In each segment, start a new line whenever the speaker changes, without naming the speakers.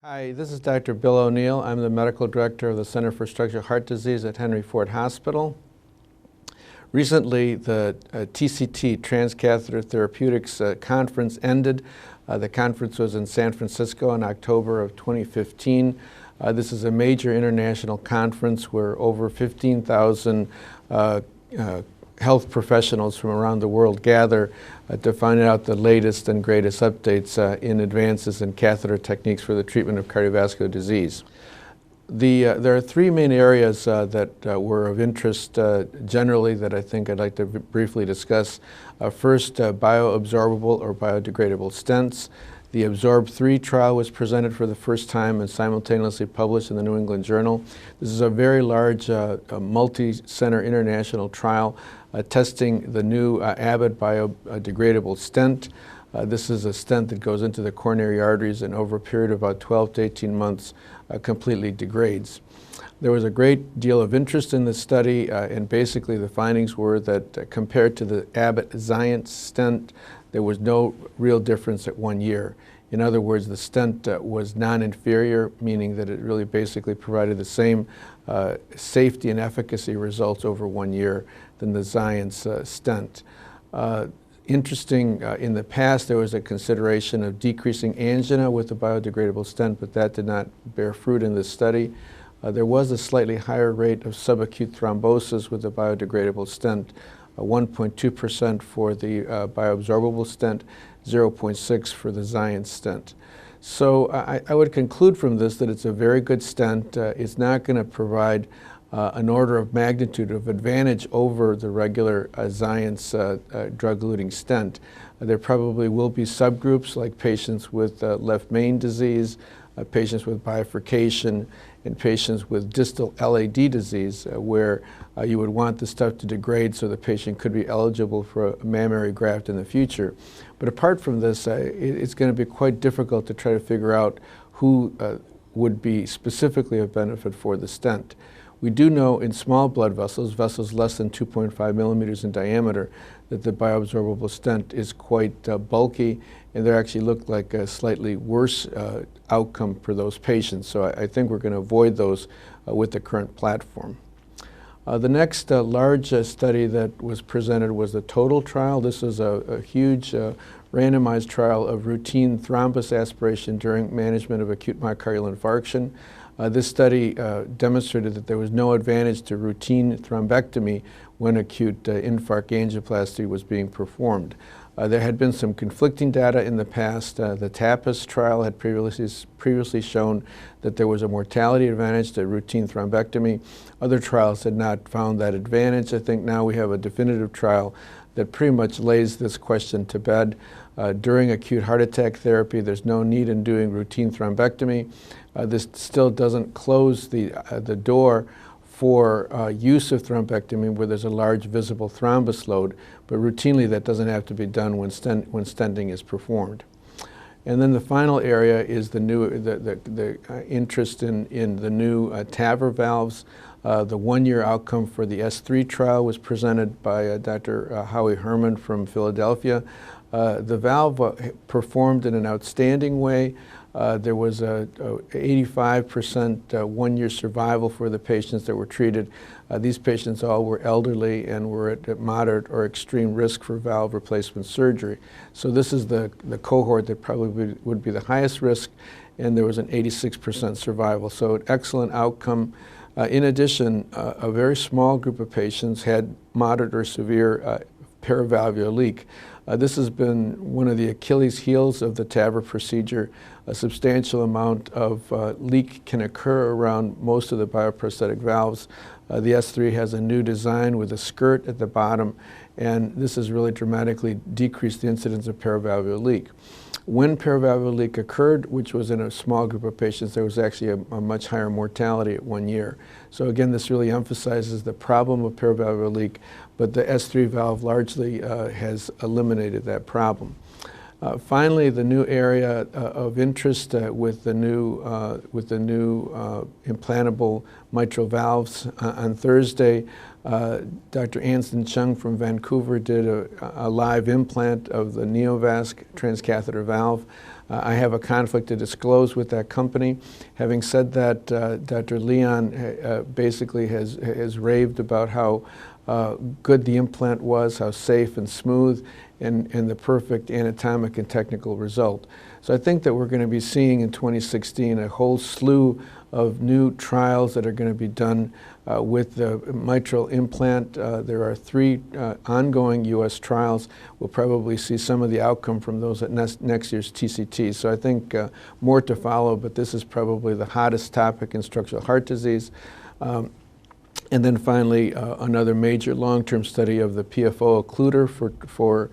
Hi, this is Dr. Bill O'Neill. I'm the Medical Director of the Center for Structural Heart Disease at Henry Ford Hospital. Recently, the TCT, Transcatheter Therapeutics Conference ended. The conference was in San Francisco in October of 2015. This is a major international conference where over 15,000 health professionals from around the world gather to find out the latest and greatest updates in advances in catheter techniques for the treatment of cardiovascular disease. There are three main areas that were of interest generally that I think I'd like to briefly discuss. First, bioabsorbable or biodegradable stents. The Absorb 3 trial was presented for the first time and simultaneously published in the New England Journal. This is a very large multi-center international trial testing the new Abbott biodegradable stent. This is a stent that goes into the coronary arteries and over a period of about 12 to 18 months completely degrades. There was a great deal of interest in this study and basically the findings were that compared to the Abbott Xience stent, there was no real difference at 1 year. In other words, the stent was non-inferior, meaning that it really basically provided the same safety and efficacy results over 1 year than the Xience stent. Interesting, in the past there was a consideration of decreasing angina with the biodegradable stent, but that did not bear fruit in this study. There was a slightly higher rate of subacute thrombosis with the biodegradable stent, 1.2% for the bioabsorbable stent, 0.6% for the Xience stent. So I would conclude from this that it's a very good stent. It's not going to provide an order of magnitude of advantage over the regular Xience drug-eluting stent. There probably will be subgroups like patients with left main disease, patients with bifurcation, and patients with distal LAD disease where you would want the stuff to degrade so the patient could be eligible for a mammary graft in the future. But apart from this, it's going to be quite difficult to try to figure out who would be specifically of benefit for the stent. We do know in small blood vessels, vessels less than 2.5 millimeters in diameter, that the bioabsorbable stent is quite bulky, and they actually look like a slightly worse outcome for those patients. So I think we're going to avoid those with the current platform. The next large study that was presented was the TOTAL trial. This is a huge randomized trial of routine thrombus aspiration during management of acute myocardial infarction. This study demonstrated that there was no advantage to routine thrombectomy when acute infarct angioplasty was being performed. There had been some conflicting data in the past. The TAPIS trial had previously shown that there was a mortality advantage to routine thrombectomy. Other trials had not found that advantage. I think now we have a definitive trial that pretty much lays this question to bed. During acute heart attack therapy, there's no need in doing routine thrombectomy. This still doesn't close the door for use of thrombectomy where there's a large visible thrombus load, but routinely that doesn't have to be done when stenting is performed. And then the final area is the new interest in the new TAVR valves. The 1-year outcome for the S3 trial was presented by Dr. Howie Herman from Philadelphia. The valve performed in an outstanding way. There was a 85% 1-year survival for the patients that were treated. These patients all were elderly and were at moderate or extreme risk for valve replacement surgery. So this is the cohort that probably would be the highest risk, and there was an 86% survival. So an excellent outcome. In addition, a very small group of patients had moderate or severe paravalvular leak. This has been one of the Achilles heels of the TAVR procedure. A substantial amount of leak can occur around most of the bioprosthetic valves. The S3 has a new design with a skirt at the bottom, and this has really dramatically decreased the incidence of paravalvular leak. When paravalvular leak occurred, which was in a small group of patients, there was actually a much higher mortality at 1 year. So again, this really emphasizes the problem of paravalvular leak, but the S3 valve largely has eliminated that problem. Finally, the new area of interest with the new implantable mitral valves. On Thursday, Dr. Anson Chung from Vancouver did a live implant of the Neovasc transcatheter valve. I have a conflict to disclose with that company. Having said that, Dr. Leon basically has raved about how good the implant was, how safe and smooth, and the perfect anatomic and technical result. So I think that we're going to be seeing in 2016 a whole slew of new trials that are going to be done with the mitral implant. There are 3 ongoing U.S. trials. We'll probably see some of the outcome from those at next year's TCT. So I think more to follow, but this is probably the hottest topic in structural heart disease. And then finally, another major long-term study of the PFO occluder for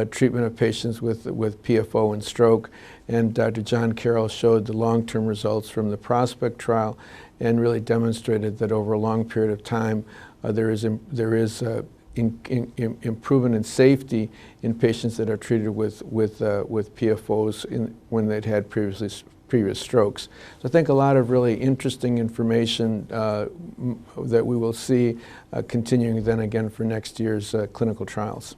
treatment of patients with PFO and stroke. And Dr. John Carroll showed the long-term results from the Prospect trial and really demonstrated that over a long period of time, there is improvement in safety in patients that are treated with PFOs when they'd had previous strokes. So I think a lot of really interesting information that we will see continuing then again for next year's clinical trials.